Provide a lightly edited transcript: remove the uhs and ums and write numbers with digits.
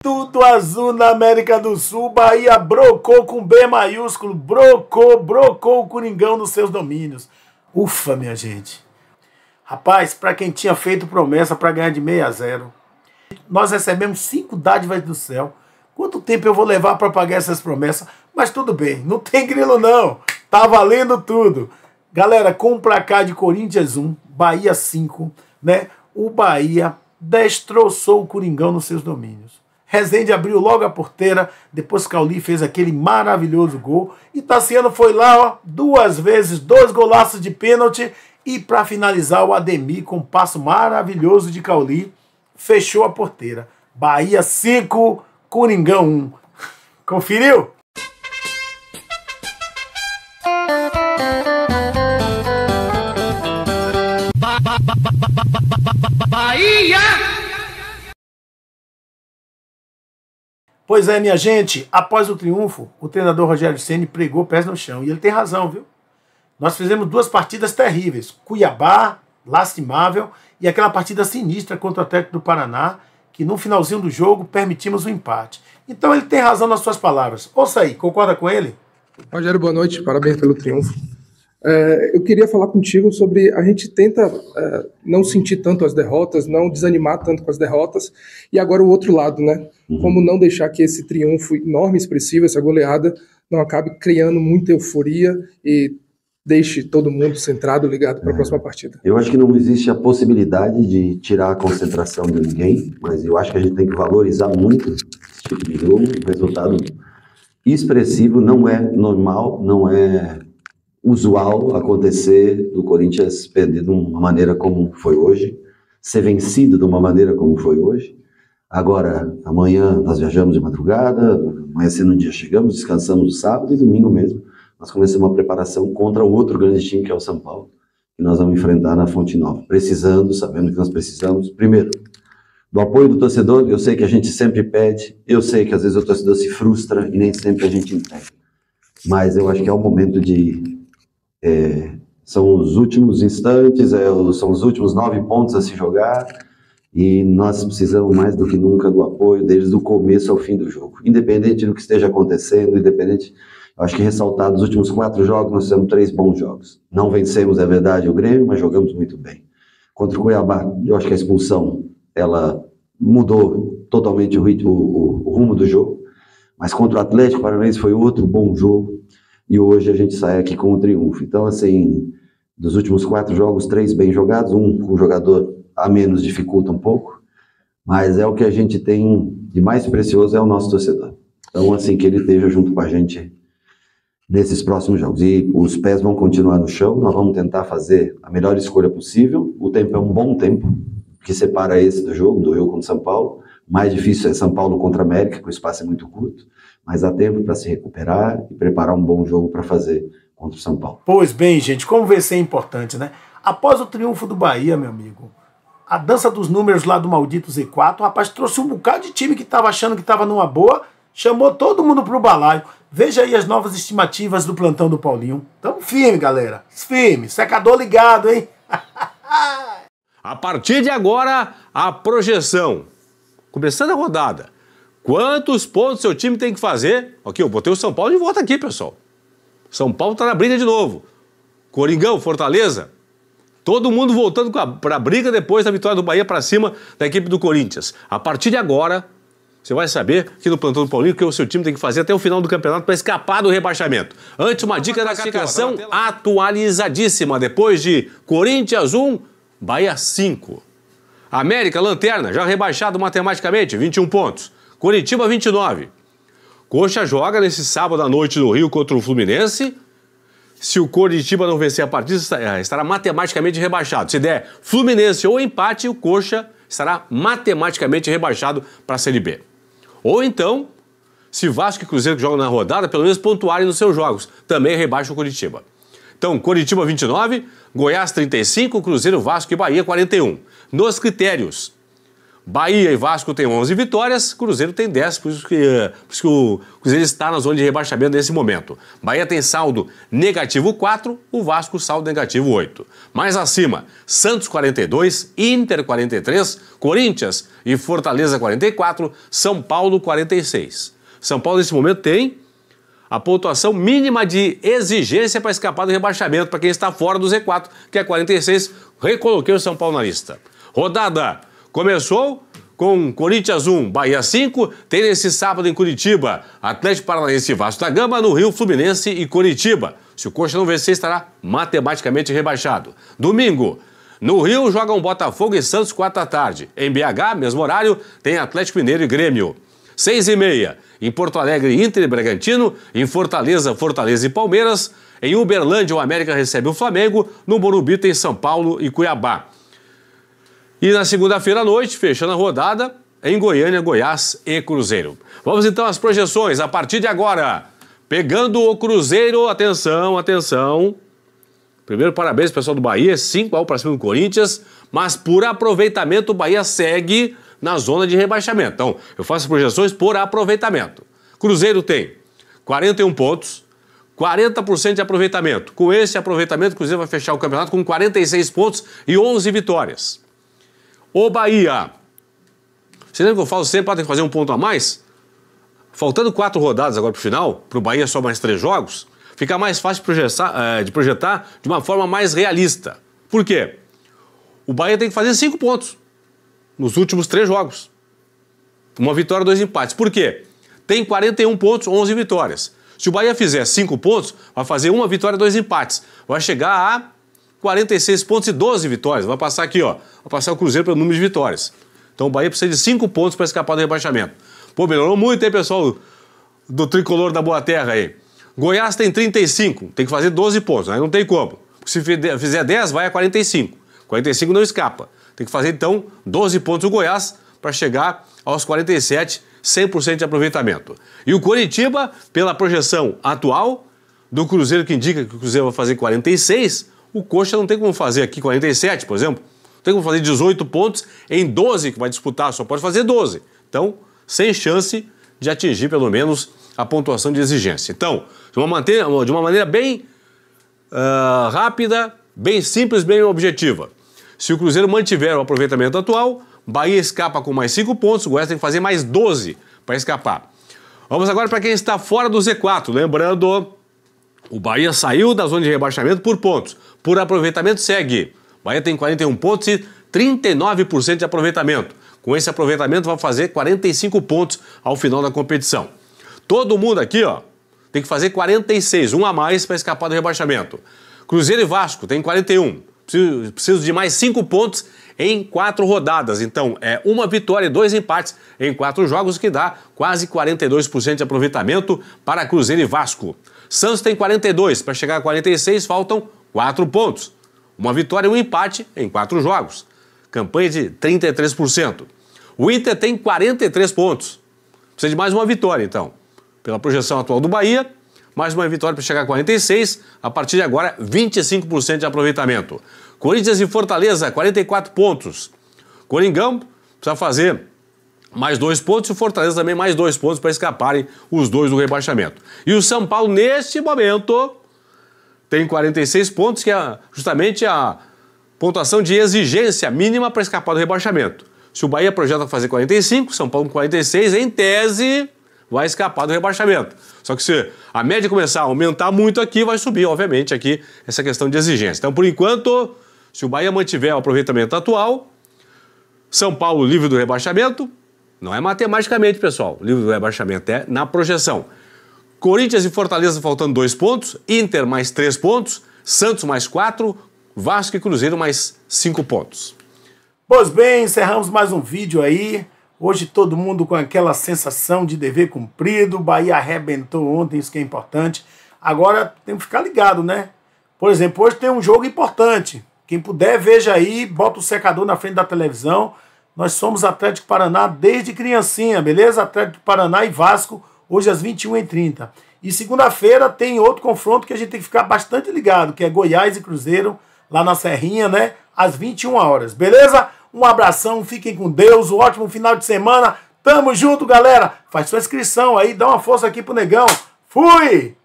Tudo azul na América do Sul. Bahia brocou com B maiúsculo. Brocou o Coringão nos seus domínios. Ufa, minha gente. Rapaz, para quem tinha feito promessa para ganhar de 6-0, nós recebemos 5 dádivas do céu. Quanto tempo eu vou levar para pagar essas promessas? Mas tudo bem, não tem grilo não. Tá valendo tudo. Galera, com o placar de Corinthians 1, Bahia 5, né? O Bahia destroçou o Coringão nos seus domínios. Rezende abriu logo a porteira, depois Cauli fez aquele maravilhoso gol. E Tassiano foi lá, ó, 2 vezes, 2 golaços de pênalti. E para finalizar, o Ademir, com um passo maravilhoso de Cauli, fechou a porteira. Bahia 5, Coringão 1. Conferiu? Bahia! Pois é, minha gente, após o triunfo, o treinador Rogério Ceni pregou pés no chão. E ele tem razão, viu? Nós fizemos 2 partidas terríveis. Cuiabá, lastimável, e aquela partida sinistra contra o Atlético do Paraná, que no finalzinho do jogo permitimos o empate. Então ele tem razão nas suas palavras. Ouça aí, concorda com ele? Rogério, boa noite, parabéns pelo triunfo. Eu queria falar contigo sobre a gente tenta não sentir tanto as derrotas, não desanimar tanto com as derrotas, e agora o outro lado, né? Como não deixar que esse triunfo enorme, expressivo, essa goleada, não acabe criando muita euforia e deixe todo mundo centrado, ligado para a próxima partida. Eu acho que não existe a possibilidade de tirar a concentração de ninguém, mas eu acho que a gente tem que valorizar muito esse tipo de jogo. O resultado expressivo não é normal, não é usual acontecer do Corinthians perder de uma maneira como foi hoje, ser vencido de uma maneira como foi hoje. Agora, amanhã nós viajamos de madrugada, amanhecendo um dia chegamos, descansamos no sábado e domingo mesmo nós começamos a preparação contra o outro grande time que é o São Paulo, que nós vamos enfrentar na Fonte Nova, sabendo que nós precisamos, primeiro, do apoio do torcedor. Eu sei que a gente sempre pede, eu sei que às vezes o torcedor se frustra e nem sempre a gente entende, mas eu acho que é o momento de são os últimos instantes, são os últimos 9 pontos a se jogar e nós precisamos mais do que nunca do apoio desde o começo ao fim do jogo, independente do que esteja acontecendo, eu acho que ressaltar dos últimos 4 jogos nós fizemos 3 bons jogos, não vencemos, é verdade, o Grêmio, mas jogamos muito bem. Contra o Cuiabá, eu acho que a expulsão ela mudou totalmente o rumo do jogo, mas contra o Atlético Paranaense foi outro bom jogo. E hoje a gente sai aqui com o triunfo. Então, assim, dos últimos 4 jogos, 3 bem jogados, um com um jogador a menos dificulta um pouco, mas é o que a gente tem de mais precioso é o nosso torcedor. Então, assim, que ele esteja junto com a gente nesses próximos jogos. E os pés vão continuar no chão, nós vamos tentar fazer a melhor escolha possível. O tempo é um bom tempo, que separa esse do jogo contra São Paulo. O mais difícil é São Paulo contra América, que o espaço é muito curto. Mas há tempo para se recuperar e preparar um bom jogo para fazer contra o São Paulo. Pois bem, gente, como vencer é importante, né? Após o triunfo do Bahia, meu amigo, a dança dos números lá do maldito Z4, o rapaz trouxe um bocado de time que estava achando que estava numa boa, chamou todo mundo para o balaio. Veja aí as novas estimativas do plantão do Paulinho. Tamo firme, galera. Firme. Secador ligado, hein? A partir de agora, a projeção. Começando a rodada. Quantos pontos seu time tem que fazer? Aqui, eu botei o São Paulo de volta aqui, pessoal. São Paulo está na briga de novo. Coringão, Fortaleza. Todo mundo voltando para a briga depois da vitória do Bahia para cima da equipe do Corinthians. A partir de agora, você vai saber aqui no plantão do Paulinho o que o seu time tem que fazer até o final do campeonato para escapar do rebaixamento. Antes, uma dica da classificação atualizadíssima. Depois de Corinthians 1, Bahia 5. América, lanterna, já rebaixado matematicamente, 21 pontos. Coritiba 29. Coxa joga nesse sábado à noite no Rio contra o Fluminense. Se o Coritiba não vencer a partida, estará matematicamente rebaixado. Se der Fluminense ou empate, o Coxa estará matematicamente rebaixado para a Série B. Ou então, se Vasco e Cruzeiro que jogam na rodada, pelo menos pontuarem nos seus jogos, também rebaixa o Coritiba. Então, Coritiba 29, Goiás 35, Cruzeiro, Vasco e Bahia 41. Nos critérios, Bahia e Vasco têm 11 vitórias, Cruzeiro tem 10, por isso que o Cruzeiro está na zona de rebaixamento nesse momento. Bahia tem saldo negativo 4, o Vasco saldo negativo 8. Mais acima, Santos 42, Inter 43, Corinthians e Fortaleza 44, São Paulo 46. São Paulo nesse momento tem a pontuação mínima de exigência para escapar do rebaixamento, para quem está fora do Z4, que é 46, recoloquei o São Paulo na lista. Rodada começou com Corinthians 1, Bahia 5, tem nesse sábado em Curitiba, Atlético Paranaense e Vasco da Gama, no Rio Fluminense e Coritiba. Se o Coxa não vencer, estará matematicamente rebaixado. Domingo, no Rio jogam Botafogo e Santos 4 da tarde. Em BH, mesmo horário, tem Atlético Mineiro e Grêmio. 6h30, em Porto Alegre, Inter e Bragantino, em Fortaleza, Fortaleza e Palmeiras, em Uberlândia, o América recebe o Flamengo, no Morumbi tem São Paulo e Cuiabá. E na segunda-feira à noite, fechando a rodada, em Goiânia, Goiás e Cruzeiro. Vamos então às projeções, a partir de agora. Pegando o Cruzeiro, atenção, atenção. Primeiro, parabéns pessoal do Bahia, 5-1 para cima do Corinthians, mas por aproveitamento o Bahia segue na zona de rebaixamento. Então, eu faço projeções por aproveitamento. Cruzeiro tem 41 pontos, 40% de aproveitamento. Com esse aproveitamento, o Cruzeiro vai fechar o campeonato com 46 pontos e 11 vitórias. O Bahia, você lembra que eu falo sempre para ter que fazer um ponto a mais? Faltando 4 rodadas agora para o final, para o Bahia só mais 3 jogos, fica mais fácil de projetar de uma forma mais realista. Por quê? O Bahia tem que fazer 5 pontos nos últimos 3 jogos. Uma vitória, 2 empates. Por quê? Tem 41 pontos, 11 vitórias. Se o Bahia fizer 5 pontos, vai fazer 1 vitória, 2 empates. Vai chegar a 46 pontos e 12 vitórias. Vai passar aqui, ó. Vai passar o Cruzeiro pelo número de vitórias. Então o Bahia precisa de 5 pontos para escapar do rebaixamento. Pô, melhorou muito, hein, pessoal do tricolor da Boa Terra aí. Goiás tem 35, tem que fazer 12 pontos, aí não tem como. Se fizer 10, vai a 45. 45 não escapa. Tem que fazer, então, 12 pontos o Goiás para chegar aos 47, 100% de aproveitamento. E o Coritiba, pela projeção atual do Cruzeiro, que indica que o Cruzeiro vai fazer 46, o Coxa não tem como fazer aqui 47, por exemplo. Não tem como fazer 18 pontos em 12 que vai disputar, só pode fazer 12. Então, sem chance de atingir, pelo menos, a pontuação de exigência. Então, de uma maneira bem rápida, bem simples, bem objetiva. Se o Cruzeiro mantiver o aproveitamento atual, Bahia escapa com mais 5 pontos, o Goiás tem que fazer mais 12 para escapar. Vamos agora para quem está fora do Z4. Lembrando, o Bahia saiu da zona de rebaixamento por pontos. Por aproveitamento segue. Bahia tem 41 pontos e 39% de aproveitamento. Com esse aproveitamento vai fazer 45 pontos ao final da competição. Todo mundo aqui, ó, tem que fazer 46, 1 a mais para escapar do rebaixamento. Cruzeiro e Vasco tem 41. Preciso de mais 5 pontos em 4 rodadas. Então, é 1 vitória e 2 empates em 4 jogos, que dá quase 42% de aproveitamento para Cruzeiro e Vasco. Santos tem 42. Para chegar a 46, faltam 4 pontos. 1 vitória e 1 empate em 4 jogos. Campanha de 33%. O Inter tem 43 pontos. Precisa de mais 1 vitória, então. Pela projeção atual do Bahia, mais 1 vitória para chegar a 46, a partir de agora 25% de aproveitamento. Corinthians e Fortaleza, 44 pontos. Coringão precisa fazer mais 2 pontos e o Fortaleza também mais 2 pontos para escaparem os dois do rebaixamento. E o São Paulo, neste momento, tem 46 pontos, que é justamente a pontuação de exigência mínima para escapar do rebaixamento. Se o Bahia projeta fazer 45, São Paulo com 46, em tese, vai escapar do rebaixamento. Só que se a média começar a aumentar muito aqui, vai subir, obviamente, aqui essa questão de exigência. Então, por enquanto, se o Bahia mantiver o aproveitamento atual, São Paulo livre do rebaixamento, não é matematicamente, pessoal, livre do rebaixamento, é na projeção. Corinthians e Fortaleza faltando 2 pontos, Inter mais 3 pontos, Santos mais 4, Vasco e Cruzeiro mais 5 pontos. Pois bem, encerramos mais um vídeo aí. Hoje todo mundo com aquela sensação de dever cumprido. O Bahia arrebentou ontem, isso que é importante. Agora tem que ficar ligado, né? Por exemplo, hoje tem um jogo importante. Quem puder, veja aí, bota o secador na frente da televisão. Nós somos Atlético Paraná desde criancinha, beleza? Atlético Paraná e Vasco, hoje às 21h30. E segunda-feira tem outro confronto que a gente tem que ficar bastante ligado, que é Goiás e Cruzeiro, lá na Serrinha, né? Às 21 horas, beleza? Um abração, fiquem com Deus, um ótimo final de semana. Tamo junto, galera. Faz sua inscrição aí, dá uma força aqui pro Negão. Fui!